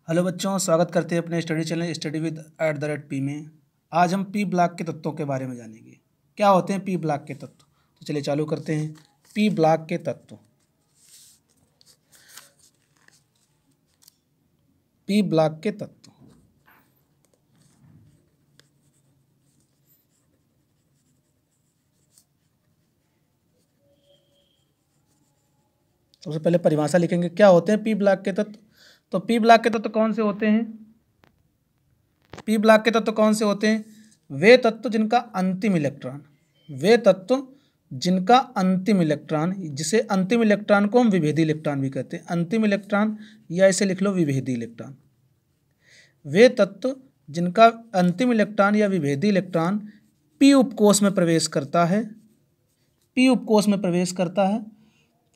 Hello बच्चों, स्वागत करते हैं अपने study channel study with @p में। आज हम पी ब्लॉक के तत्वों के बारे में जानेंगे। क्या होते हैं पी ब्लॉक के तत्व? तो चलिए चालू करते हैं। पी ब्लॉक के तत्व। पी ब्लॉक के तत्व सबसे पहले परिभाषा लिखेंगे। क्या होते हैं पी ब्लॉक के तत्व? तो पी ब्लॉक के तत्व कौन से होते हैं? पी ब्लॉक के तत्व कौन से होते हैं? वे तत्व जिनका अंतिम इलेक्ट्रॉन, जिसे अंतिम इलेक्ट्रॉन को हम विभेदी इलेक्ट्रॉन भी कहते हैं। अंतिम इलेक्ट्रॉन या इसे लिख लो विभेदी इलेक्ट्रॉन। वे तत्व जिनका अंतिम इलेक्ट्रॉन या विभेदी इलेक्ट्रॉन पी उपकोष में प्रवेश करता है,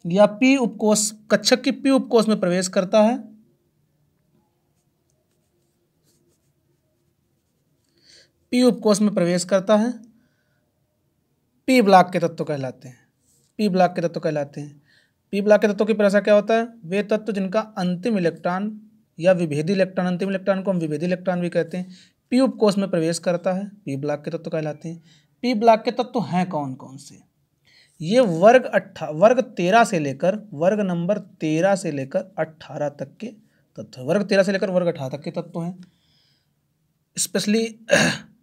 या पी उपकोष कक्षक की पी उपकोष में प्रवेश करता है, पी उपकोष में प्रवेश करता है, पी ब्लॉक के तत्व कहलाते हैं। पी ब्लॉक के तत्व कहलाते हैं। पी ब्लॉक के तत्वों की परिभाषा क्या होता है? वे तत्व जिनका अंतिम इलेक्ट्रॉन या विभेदी इलेक्ट्रॉन, अंतिम इलेक्ट्रॉन को हम विभेदी इलेक्ट्रॉन भी कहते हैं, पी उपकोष में प्रवेश करता है, पी ब्लॉक के तत्व कहलाते हैं। पी ब्लॉक के तत्व हैं कौन कौन से? ये वर्ग 13 से लेकर वर्ग नंबर 13 से लेकर 18 तक के तत्व, वर्ग 13 से लेकर वर्ग 18 तक के तत्व हैं। स्पेशली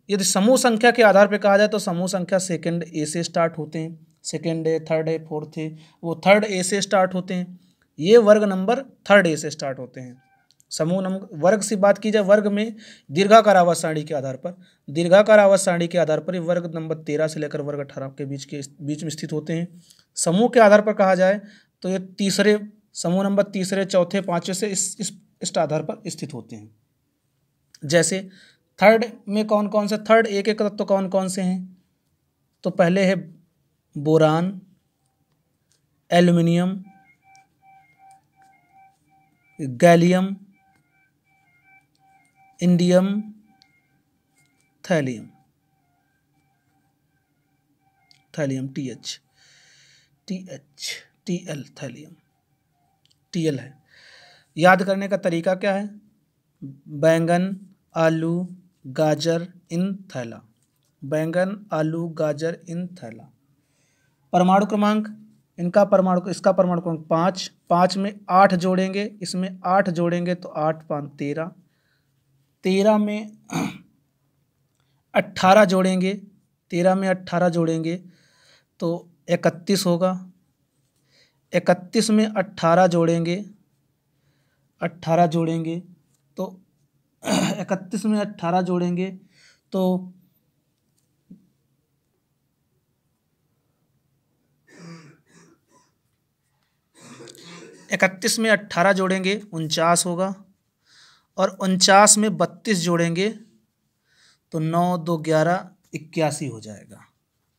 यदि समूह संख्या के आधार पर कहा जाए तो समूह संख्या सेकंड ए से स्टार्ट होते हैं। Second A, third A, fourth A, वो थर्ड ए से स्टार्ट होते हैं। ये वर्ग नंबर थर्ड ए से स्टार्ट होते हैं। समूह नंबर वर्ग से बात की जाए, वर्ग में दीर्घाकार आवर्त सारणी के आधार पर ये वर्ग नंबर 13 से लेकर वर्ग 18 के बीच में स्थित होते हैं। समूह के आधार पर कहा जाए तो ये समूह नंबर तीसरे, चौथे, पांचवें से इस आधार पर स्थित होते हैं। जैसे थर्ड में कौन कौन से, थर्ड ए के तत्व कौन कौन से हैं? तो पहले है boron, aluminium, gallium, indium, thallium, TH, thallium, TL है। याद करने का तरीका क्या है? बैंगन, आलू, गाजर इन थैला। बैंगन, आलू, गाजर इन थैला। परमाणु क्रमांक इसका परमाणु क्रमांक 5। 5 में 8 जोड़ेंगे, इसमें 8 जोड़ेंगे तो 8 5 13। 13 में 18 जोड़ेंगे, 13 में 18 जोड़ेंगे तो 31 होगा। 31 में 18 जोड़ेंगे तो 31 में 18 जोड़ेंगे तो 31 में 18 जोड़ेंगे 49 होगा, और 49 में 32 जोड़ेंगे तो 9 2 11 81 हो जाएगा।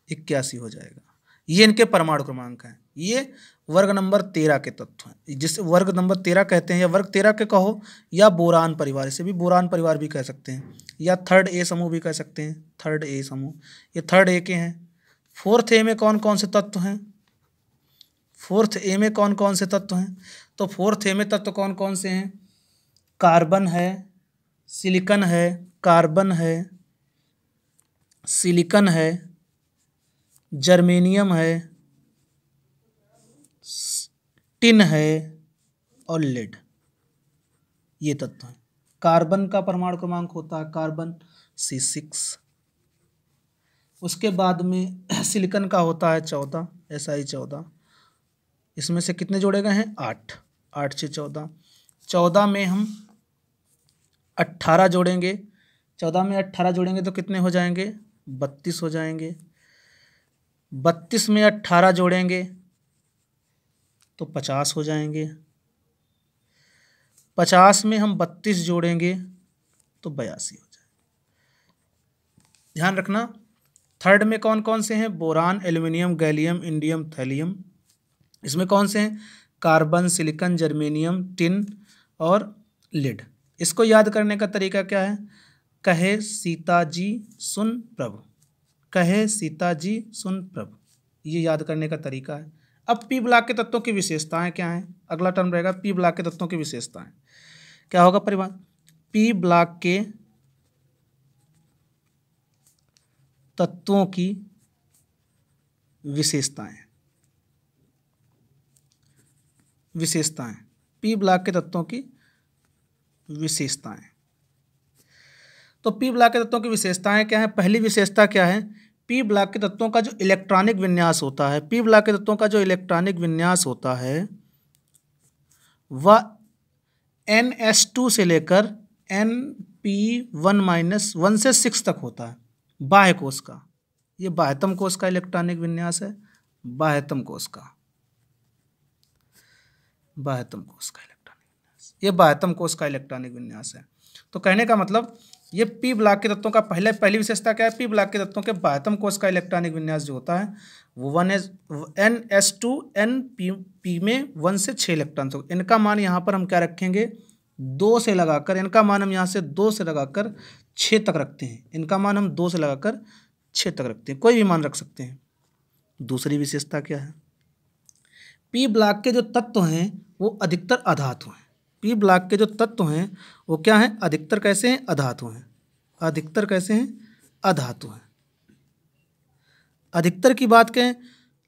81 हो जाएगा। ये इनके परमाणु क्रमांक हैं। ये वर्ग नंबर 13 के तत्व हैं, जिसे वर्ग नंबर 13 कहते हैं, या वर्ग 13 के कहो, या बोरान परिवार, इसे भी बोरान परिवार भी कह सकते हैं, या थर्ड ए समूह भी कह सकते हैं। थर्ड ए समूह, ये थर्ड ए के हैं। फोर्थ ए में कौन कौन से तत्व हैं? फोर्थ ए में कौन कौन से तत्व हैं? तो फोर्थ ए में तत्व कौन कौन से हैं? कार्बन है, सिलिकॉन है, सिलिकॉन है, जर्मेनियम है, टिन है और लेड। ये तत्व हैं। कार्बन का परमाणु क्रमांक होता है कार्बन C6। उसके बाद में सिलिकॉन का होता है 14, Si14। इसमें से कितने जोड़े गए हैं? 8। 8 से 14। 14 में हम 18 जोड़ेंगे। 14 में 18 जोड़ेंगे तो कितने हो जाएंगे? 32 हो जाएंगे। 32 में 18 जोड़ेंगे तो 50 हो जाएंगे। 50 में हम 32 जोड़ेंगे तो 82 हो जाएंगे। ध्यान रखना, थर्ड में कौन कौन से हैं? Boron, aluminium, gallium, indium, thallium. इसमें कौन से हैं? कार्बन, सिलिकॉन, जर्मेनियम, टिन और लिड। इसको याद करने का तरीका क्या है? कहे सीता जी सुन प्रभु, कहे सीता जी सुन प्रभु, ये याद करने का तरीका है। अब पी ब्लॉक के तत्वों की विशेषताएं क्या हैं? अगला टर्म रहेगा पी ब्लॉक के तत्वों की विशेषताएं। क्या होगा परिभाषा? पी ब्लॉक के तत्वों की विशेषताएं, विशेषताएं, पी ब्लॉक के तत्वों की विशेषताएं। तो पी ब्लॉक के तत्वों की विशेषताएं क्या है? पहली विशेषता क्या है? पी ब्लॉक के तत्वों का जो इलेक्ट्रॉनिक विन्यास होता है, पी ब्लॉक के तत्वों का जो इलेक्ट्रॉनिक विन्यास होता है वह NS2 से लेकर Np1-1 से 6 तक होता है, बाह्य कोश का। ये बाह्यतम कोश का इलेक्ट्रॉनिक विन्यास है, बाह्यतम कोश का, बाह्यतम कोश का इलेक्ट्रॉनिक विन्यास, ये बाह्यतम कोश का इलेक्ट्रॉनिक विन्यास है। तो कहने का मतलब ये पी ब्लॉक के तत्वों का पहली विशेषता क्या है? पी ब्लॉक के तत्वों के बाह्यतम कोश का इलेक्ट्रॉनिक विन्यास जो होता है वो NS2 Np में 1 से 6 इलेक्ट्रॉन होगा। इनका मान यहाँ पर हम क्या रखेंगे? 2 से लगाकर, इनका मान हम यहाँ से 2 से लगाकर 6 तक रखते हैं। इनका मान हम 2 से लगाकर 6 तक रखते हैं, कोई भी मान रख सकते हैं। दूसरी विशेषता क्या है? पी ब्लॉक के जो तत्व हैं वो अधिकतर अधातु हैं। पी ब्लॉक के जो तत्व हैं वो क्या हैं? अधिकतर कैसे हैं? अधातु हैं। अधिकतर कैसे हैं? अधातु हैं। अधिकतर की बात करें,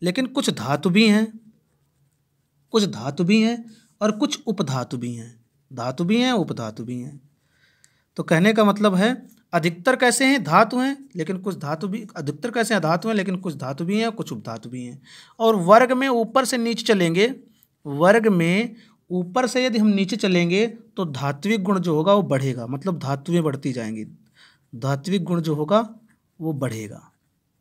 लेकिन कुछ धातु भी हैं, कुछ धातु भी हैं और कुछ उपधातु भी हैं। धातु भी हैं, उपधातु भी हैं। तो कहने का मतलब है अधिकतर कैसे हैं? धातु हैं, लेकिन कुछ धातु भी, अधिकतर कैसे हैं? धातु हैं, लेकिन कुछ धातु भी हैं, कुछ उपधातु भी हैं। और वर्ग में ऊपर से नीचे चलेंगे, वर्ग में ऊपर से यदि हम नीचे चलेंगे तो धात्विक गुण जो होगा वो बढ़ेगा, मतलब धातुएं बढ़ती जाएंगी, धात्विक गुण जो होगा वो बढ़ेगा।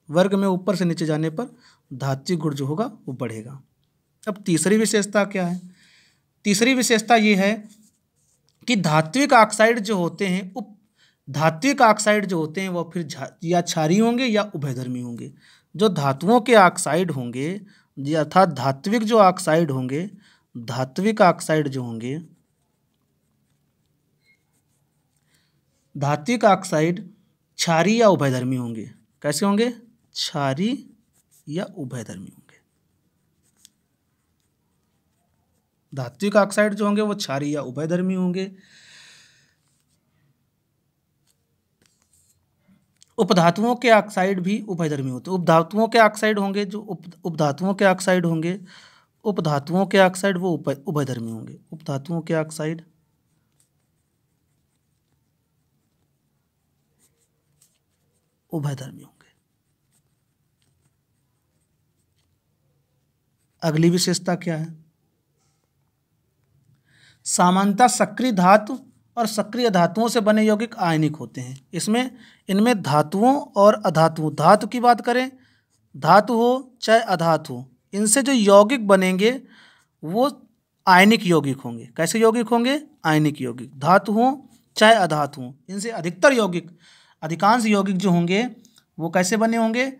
वर्ग में ऊपर से नीचे जाने पर धात्विक गुण जो होगा वो बढ़ेगा। अब तीसरी विशेषता क्या है? तीसरी विशेषता ये है कि धात्विक ऑक्साइड जो होते हैं, धात्विक ऑक्साइड जो होते हैं वो फिर या क्षारीय होंगे या उभयधर्मी होंगे। जो धातुओं के ऑक्साइड होंगे, अर्थात धात्विक जो ऑक्साइड होंगे, धात्विक ऑक्साइड जो होंगे, धात्विक ऑक्साइड क्षारीय या उभयधर्मी होंगे। कैसे होंगे? क्षारीय या उभयधर्मी होंगे। धात्विक ऑक्साइड जो होंगे वो क्षारीय या उभयधर्मी होंगे। उपधातुओं के ऑक्साइड भी उभयधर्मी होते हैं। उपधातुओं के ऑक्साइड होंगे, जो उपधातुओं के ऑक्साइड होंगे, उपधातुओं के ऑक्साइड वो उभयधर्मी होंगे। उपधातुओं के ऑक्साइड उभयधर्मी होंगे। अगली विशेषता क्या है? सामान्यतः सक्रिय धातु और सक्रिय धातुओं से बने यौगिक आयनिक होते हैं। इनमें धातुओं और अधातुओं, धातु की बात करें, धातु हो चाहे अधातु हो, इनसे जो यौगिक बनेंगे वो आयनिक यौगिक होंगे। कैसे यौगिक होंगे? आयनिक यौगिक। धातु हो चाहे अधातु हो, इनसे अधिकतर यौगिक, अधिकांश यौगिक जो होंगे वो कैसे बने होंगे?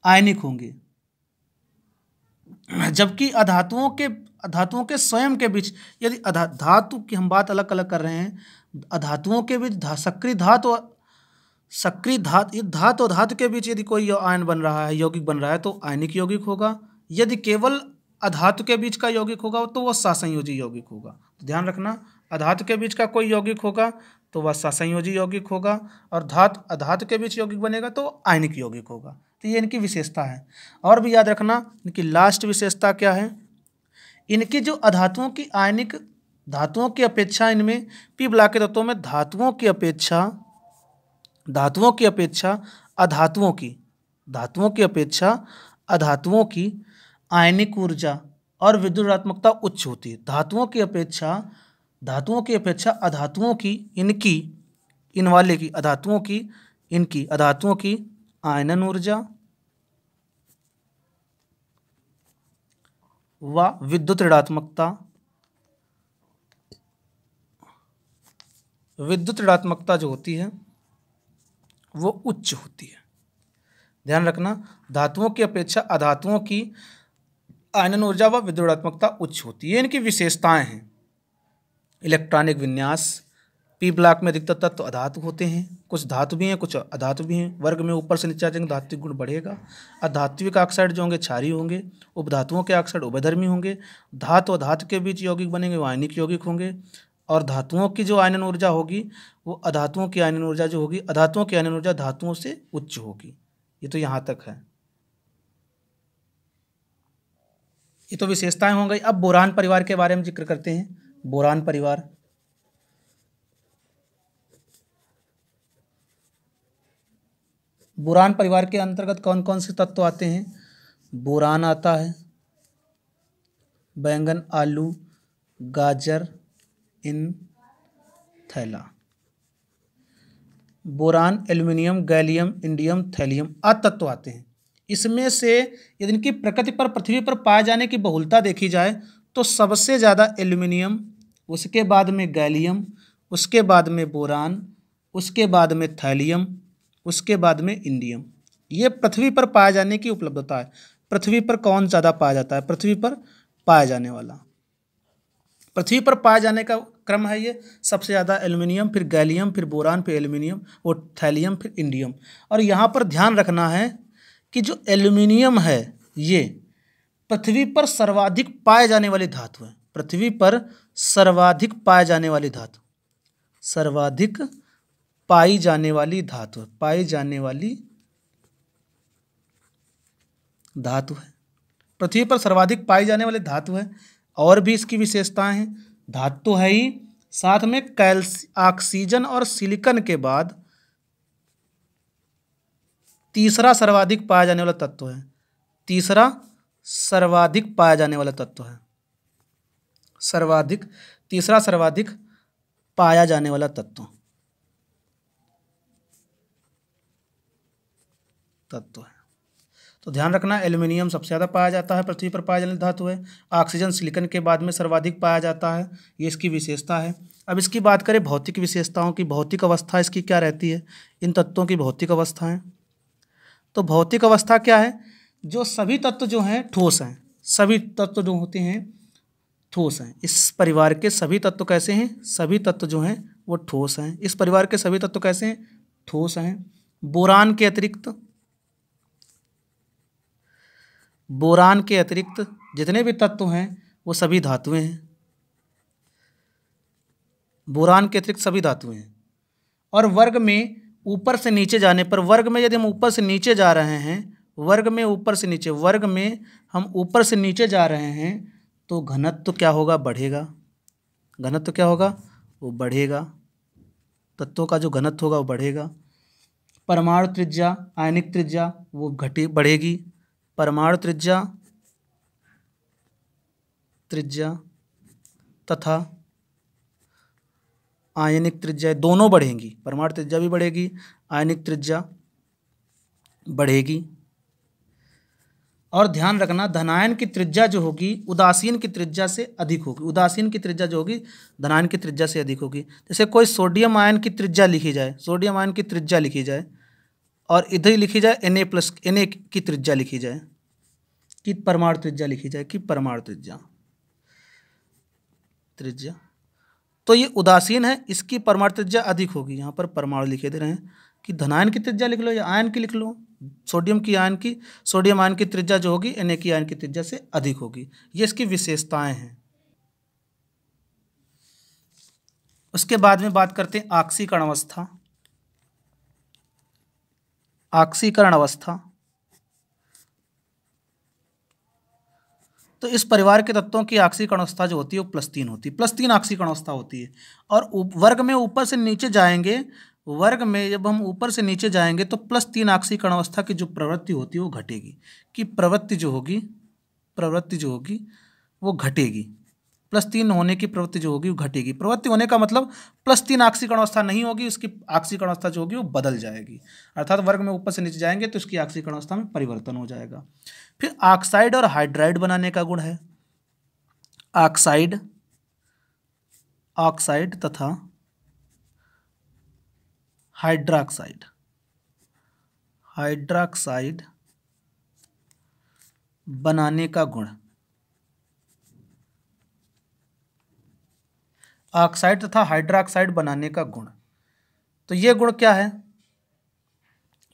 आयनिक होंगे। जबकि अधातुओं के स्वयं के बीच, यदि धातु की हम बात अलग अलग कर रहे हैं, अधातुओं के बीच सक्रिय धातु धातु और धातु के बीच यदि कोई आयन बन रहा है, यौगिक बन रहा है, तो आयनिक यौगिक होगा। यदि केवल अधातु के बीच का यौगिक होगा तो वह सहसंयोजी यौगिक होगा। तो ध्यान रखना, अधातु के बीच का कोई यौगिक होगा तो वह सहसंयोजी यौगिक होगा, और अधातु के बीच यौगिक बनेगा तो आयनिक यौगिक होगा। तो ये इनकी विशेषता है। और भी याद रखना, इनकी लास्ट विशेषता क्या है? इनकी जो अधातुओं की आयनिक, धातुओं की अपेक्षा, इनमें पी ब्लॉक के तत्वों में धातुओं की अपेक्षा अधातुओं की आयनिक ऊर्जा और विद्युत ऋणात्मकता उच्च होती है। धातुओं की अपेक्षा अधातुओं की, अधातुओं की आयनन ऊर्जा व विद्युत ऋणात्मकता जो होती है वो उच्च होती है। ध्यान रखना, धातुओं की अपेक्षा अधातुओं की आयनन ऊर्जा व विद्युत ऋणात्मकता उच्च होती है। इनकी विशेषताएं हैं। इलेक्ट्रॉनिक विन्यास, पी ब्लॉक में अधिकतर तत्व अधातु होते हैं, कुछ धातु भी हैं, कुछ अधातु भी हैं। वर्ग में ऊपर से नीचे आ जाएंगे, धात्विक गुण बढ़ेगा। अधात्विक ऑक्साइड जो होंगे क्षारीय होंगे, उपधातुओं के ऑक्साइड उभयधर्मी होंगे। धातु और धातु के बीच यौगिक बनेंगे वो आयनिक यौगिक होंगे। और धातुओं की जो आयनन ऊर्जा होगी वो अधातुओं की आयनन ऊर्जा जो होगी, अधातुओं की आयनन ऊर्जा धातुओं से उच्च होगी। ये तो यहाँ तक है, ये तो विशेषताएं हो गई। अब बोरान परिवार के बारे में जिक्र करते हैं। बोरान परिवार, बोरान परिवार के अंतर्गत कौन कौन से तत्व आते हैं? बोरान आता है, बैंगन, आलू, गाजर, इन, थैला। Boron, aluminium, gallium, indium, thallium आदि तत्व आते हैं। इसमें से यदि इनकी प्रकृति पर, पृथ्वी पर पाए जाने की बहुलता देखी जाए तो सबसे ज़्यादा एल्युमिनियम, उसके बाद में गैलियम, उसके बाद में बोरान, उसके बाद में थैलियम, उसके बाद में इंडियम। ये पृथ्वी पर पाए जाने की उपलब्धता है। पृथ्वी पर कौन ज़्यादा पाया जाता है? पृथ्वी पर पाया जाने वाला, पृथ्वी पर पाए जाने का क्रम है ये, सबसे ज़्यादा एल्युमिनियम, फिर गैलियम, फिर बोरान, फिर एल्युमिनियम और थैलियम, फिर इंडियम। और यहाँ पर ध्यान रखना है कि जो एल्युमिनियम है ये पृथ्वी पर सर्वाधिक पाए जाने वाली धातु है। पृथ्वी पर सर्वाधिक पाए जाने वाली धातु, सर्वाधिक पाई जाने वाली धातु, पाई जाने वाली धातु है, पृथ्वी पर सर्वाधिक पाई जाने वाली धातु है। और भी इसकी विशेषताएं हैं। धातु तो है ही, साथ में ऑक्सीजन और सिलिकॉन के बाद तीसरा सर्वाधिक पाया जाने वाला तत्व है। तीसरा सर्वाधिक पाया जाने वाला तत्व है, सर्वाधिक, तीसरा सर्वाधिक पाया जाने वाला तत्व है। तो ध्यान रखना, एल्युमिनियम सबसे ज़्यादा पाया जाता है, पृथ्वी पर पाया जाने वाली धातु है। ऑक्सीजन सिलिकॉन के बाद में सर्वाधिक पाया जाता है, ये इसकी विशेषता है। अब इसकी बात करें भौतिक विशेषताओं की, भौतिक अवस्था इसकी क्या रहती है? इन तत्वों की भौतिक अवस्थाएं, तो भौतिक अवस्था क्या है? जो सभी तत्व जो हैं ठोस हैं, सभी तत्व जो होते हैं ठोस हैं। इस परिवार के सभी तत्व कैसे हैं? सभी तत्व जो हैं वो ठोस हैं। इस परिवार के सभी तत्व कैसे हैं? ठोस हैं। बोरान के अतिरिक्त, बोरान के अतिरिक्त जितने भी तत्व हैं वो सभी धातुएं हैं। बोरान के अतिरिक्त सभी धातुएं हैं। और वर्ग में ऊपर से नीचे जाने पर, वर्ग में यदि हम ऊपर से नीचे जा रहे हैं, वर्ग में ऊपर से नीचे, वर्ग में हम ऊपर से नीचे जा रहे हैं तो घनत्व क्या होगा? बढ़ेगा। घनत्व क्या होगा? वो बढ़ेगा। तत्वों का जो घनत्व होगा वो बढ़ेगा। परमाणु त्रिज्या, आयनिक त्रिज्या वो बढ़ेगी। परमाणु त्रिज्या तथा आयनिक त्रिज्या दोनों बढ़ेंगी। परमाणु त्रिज्या भी बढ़ेगी, आयनिक त्रिज्या बढ़ेगी। और ध्यान रखना, धनायन की त्रिज्या जो होगी उदासीन की त्रिज्या से अधिक होगी। उदासीन की त्रिज्या जो होगी धनायन की त्रिज्या से अधिक होगी। जैसे कोई सोडियम आयन की त्रिज्या लिखी जाए, सोडियम आयन की त्रिज्या लिखी जाए और इधर ही लिखी जाए Na की त्रिज्या लिखी जाए, कि परमाणु त्रिज्या लिखी जाए, कि परमाणु त्रिज्या, तो ये उदासीन है, इसकी परमाणु त्रिज्या अधिक होगी। यहाँ पर परमाणु लिखे दे रहे हैं कि धनायन की त्रिज्या लिख लो या आयन की लिख लो। सोडियम आयन की त्रिज्या जो होगी Na की आयन की त्रिज्या से अधिक होगी। ये इसकी विशेषताएं हैं। उसके बाद में बात करते हैं ऑक्सीकरण अवस्था। ऑक्सीकरण अवस्था, तो इस परिवार के तत्वों की ऑक्सीकरण अवस्था जो होती है वो +3 होती है। +3 ऑक्सीकरण अवस्था होती है। और वर्ग में ऊपर से नीचे जाएंगे, वर्ग में जब हम ऊपर से नीचे जाएंगे तो +3 ऑक्सीकरण अवस्था की जो प्रवृत्ति होती है वो घटेगी, कि प्रवृत्ति जो होगी वो घटेगी। +3 होने की प्रवृत्ति जो होगी वो घटेगी। प्रवृत्ति होने का मतलब +3 ऑक्सीकरण अवस्था नहीं होगी, उसकी ऑक्सीकरण अवस्था जो होगी वो बदल जाएगी। अर्थात वर्ग में ऊपर से नीचे जाएंगे तो उसकी ऑक्सीकरण अवस्था में परिवर्तन हो जाएगा। फिर ऑक्साइड और हाइड्राइड बनाने का गुण है। ऑक्साइड तथा हाइड्रॉक्साइड बनाने का गुण। ऑक्साइड तथा हाइड्रॉक्साइड बनाने का गुण, तो ये गुण क्या है?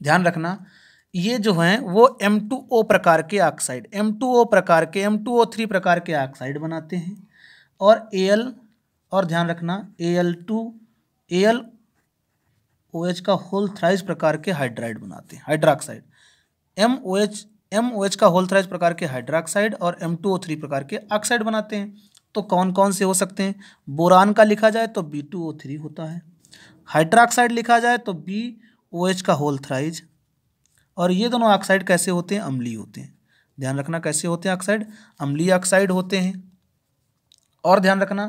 ध्यान रखना, ये जो हैं वो M2O प्रकार के ऑक्साइड, M2O प्रकार के, M2O3 प्रकार के ऑक्साइड बनाते हैं। और Al और ध्यान रखना AlOH का होल थ्राइस प्रकार के हाइड्राइड बनाते हैं, हाइड्रोक्साइड। MOH का होल थ्राइस प्रकार के हाइड्रोक्साइड और M2O3 प्रकार के ऑक्साइड बनाते हैं। तो कौन कौन से हो सकते हैं? बोरान का लिखा जाए तो B2O3 होता है, हाइड्रोक्साइड लिखा जाए तो BOH का होल थ्राइज, और ये दोनों ऑक्साइड कैसे होते हैं? अम्लीय होते हैं। ध्यान रखना कैसे होते हैं ऑक्साइड? अम्लीय ऑक्साइड होते हैं। और ध्यान रखना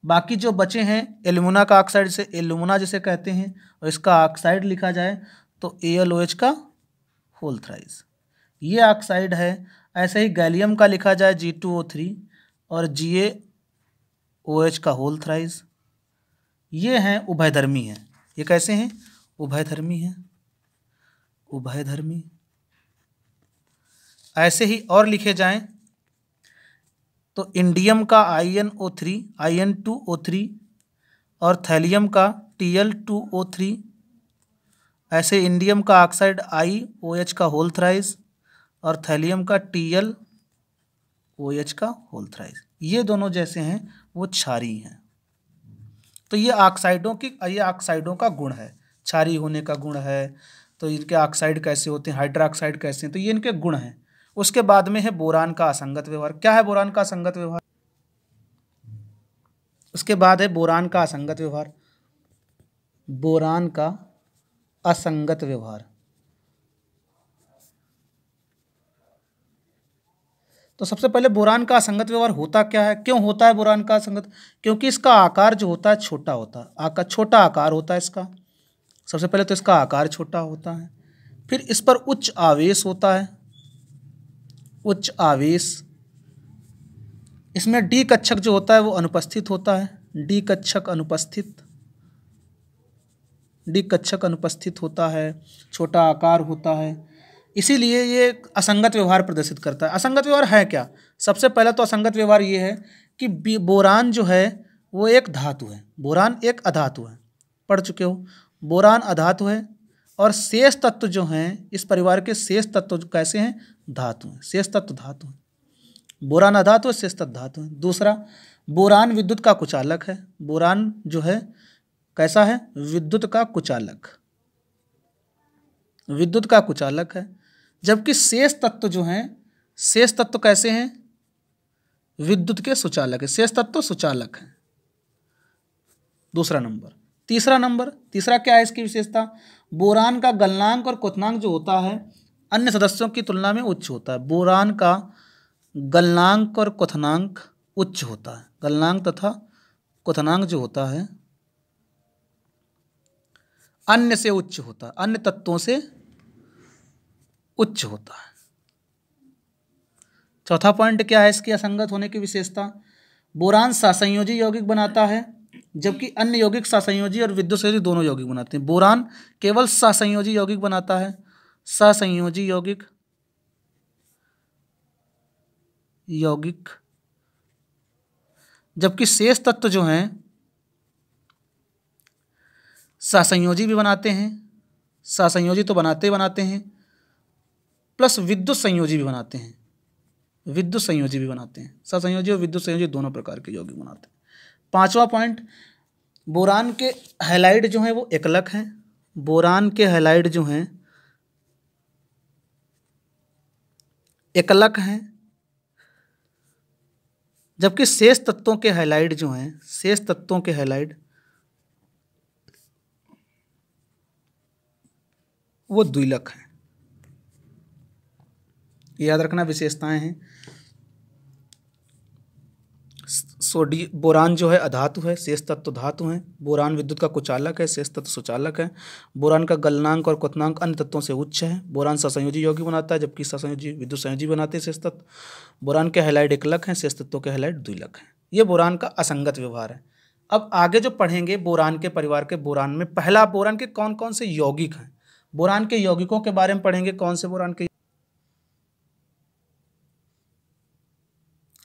बाकी जो बचे हैं एल्यूमिना का ऑक्साइड से एल्यूमिना जिसे कहते हैं, और इसका ऑक्साइड लिखा जाए तो AlOH का होल थ्राइज, ये ऑक्साइड है। ऐसे ही गैलियम का लिखा जाए G2O3 और GaOH का होल थ्राइज, ये हैं उभयधर्मी हैं। ये कैसे हैं? उभयधर्मी हैं, उभयधर्मी। ऐसे ही और लिखे जाएं तो इंडियम का InO3 In2O3 और थैलियम का Tl2O3, ऐसे इंडियम का ऑक्साइड IOH का होल थ्राइज और थैलियम का TlOH का होल थ्राइज, ये दोनों जैसे हैं वो क्षारीय हैं। तो ये ऑक्साइडों का गुण है, क्षारीय होने का गुण है। तो इनके ऑक्साइड कैसे होते हैं, हाइड्रोक्साइड कैसे हैं, तो ये इनके गुण हैं। उसके बाद में है बोरान का असंगत व्यवहार। क्या है बोरान का असंगत व्यवहार? उसके बाद है बोरान का असंगत व्यवहार। बोरान का असंगत व्यवहार, तो सबसे पहले बोरान का असंगत व्यवहार होता क्या है? क्यों होता है बोरान का असंगत? क्योंकि इसका आकार जो होता है छोटा होता है, छोटा आकार होता है इसका। सबसे पहले तो इसका आकार छोटा होता है, फिर इस पर उच्च आवेश होता है, उच्च आवेश। इसमें डी कक्षक जो होता है वो अनुपस्थित होता है, डी कक्षक अनुपस्थित होता है, छोटा आकार होता है, इसीलिए ये असंगत व्यवहार प्रदर्शित करता है। असंगत व्यवहार है क्या? सबसे पहले तो असंगत व्यवहार ये है कि बोरान जो है वो एक धातु है, बोरान एक अधातु है, पढ़ चुके हो। बोरान अधातु है और शेष तत्व जो हैं इस परिवार के शेष तत्व कैसे हैं? धातु हैं, शेष तत्व धातु हैं। बोरान अधातु है, शेष तत्व धातु है। दूसरा, बोरान विद्युत का कुचालक है। बोरान जो है कैसा है? विद्युत का कुचालक, विद्युत का कुचालक है। जबकि शेष तत्व जो हैं, शेष तत्व कैसे हैं? विद्युत के सुचालक है, शेष तत्व सुचालक है। दूसरा नंबर। तीसरा क्या है इसकी विशेषता? बोरान का गलनांक और क्वथनांक जो होता है अन्य सदस्यों की तुलना में उच्च होता है। बोरान का गलनांक और क्वथनांक उच्च होता है, गलनांक तथा क्वथनांक जो होता है अन्य से उच्च होता है, अन्य तत्वों से उच्च होता है। चौथा पॉइंट क्या है इसकी असंगत होने की विशेषता? बोरान सहसंयोजी यौगिक बनाता है, जबकि अन्य यौगिक सहसंयोजी और विद्युत संयोजी दोनों यौगिक बनाते हैं। बोरान केवल सहसंयोजी यौगिक बनाता है, सहसंयोजी यौगिक, जबकि शेष तत्व जो हैं सहसंयोजी भी बनाते हैं, सहसंयोजी तो बनाते हैं, प्लस विद्युत संयोजी भी बनाते हैं, सहसंयोजी और विद्युत संयोजी दोनों प्रकार के यौगिक बनाते हैं। पांचवा पॉइंट, बोरान के हैलाइड जो हैं वो एकलक हैं। बोरान के हैलाइड जो हैं एकलक हैं, जबकि शेष तत्वों के हैलाइड जो हैं, शेष तत्वों के हैलाइड वो द्विलक हैं। याद रखना विशेषताएं हैं। बोरान जो है अधातु है, शेष तत्व धातु हैं। बोरान विद्युत का कुचालक है, शेष तत्व सुचालक है। बोरान का गलनांक और क्वथनांक अन्य तत्वों से उच्च है। बोरान सहसंयोजी यौगिक बनाता है, जबकि सहसंयोजी विद्युत संयोजी बनाते हैं शेष तत्व। बोरान के हैलाइड एकलक हैं, शेष तत्वों के हैलाइड द्विलक हैं। ये बोरान का असंगत व्यवहार है। अब आगे जो पढ़ेंगे बोरान के परिवार के बोरान में, पहला बोरान के कौन कौन से यौगिक हैं, बोरान के यौगिकों के बारे में पढ़ेंगे। कौन से बोरान के?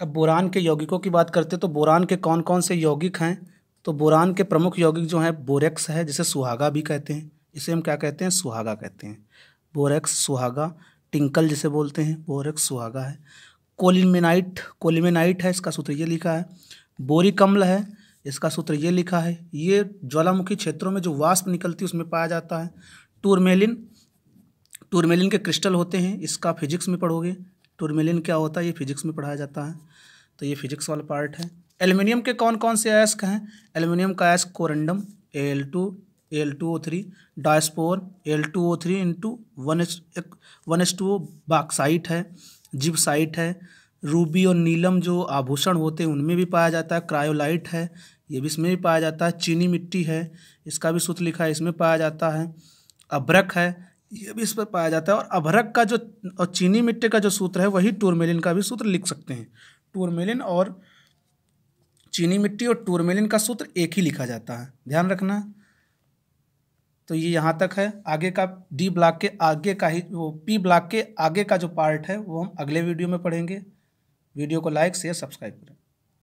अब बोरान के यौगिकों की बात करते हैं तो बोरान के कौन कौन से यौगिक हैं? तो बोरान के प्रमुख यौगिक जो हैं बोरेक्स है, जिसे सुहागा भी कहते हैं, इसे हम क्या कहते हैं? सुहागा कहते हैं। बोरेक्स, सुहागा, टिंकल जिसे बोलते हैं, बोरेक्स सुहागा है। कोलिमेनाइट है, इसका सूत्र ये लिखा है। बोरिक अम्ल है, इसका सूत्र ये लिखा है। ये ज्वालामुखी क्षेत्रों में जो वाष्प निकलती है उसमें पाया जाता है। टूरमेलिन, टूरमेलिन के क्रिस्टल होते हैं, इसका फिजिक्स में पढ़ोगे। टूरमेलिन क्या होता है ये फिजिक्स में पढ़ाया जाता है, तो ये फिजिक्स वाला पार्ट है। एल्युमिनियम के कौन कौन से अयस्क हैं? एल्युमिनियम का अयस्क corundum Al2O3, diaspore Al2O3 into 1s2, bauxite है, जिप्साइट है, रूबी और नीलम जो आभूषण होते हैं उनमें भी पाया जाता है। क्रायोलाइट है, ये भी इसमें भी पाया जाता है। चीनी मिट्टी है, इसका भी सूत्र लिखा है, इसमें पाया जाता है। अभ्रक है, ये भी इस पर पाया जाता है। और अभ्रक का जो और चीनी मिट्टी का जो सूत्र है वही टूरमेलिन का भी सूत्र लिख सकते हैं। टूरमेलिन और चीनी मिट्टी और टूरमेलिन का सूत्र एक ही लिखा जाता है, ध्यान रखना। तो ये यहाँ तक है। आगे का डी ब्लॉक के आगे का ही वो पी ब्लॉक के आगे का जो पार्ट है वो हम अगले वीडियो में पढ़ेंगे। वीडियो को लाइक शेयर सब्सक्राइब करें।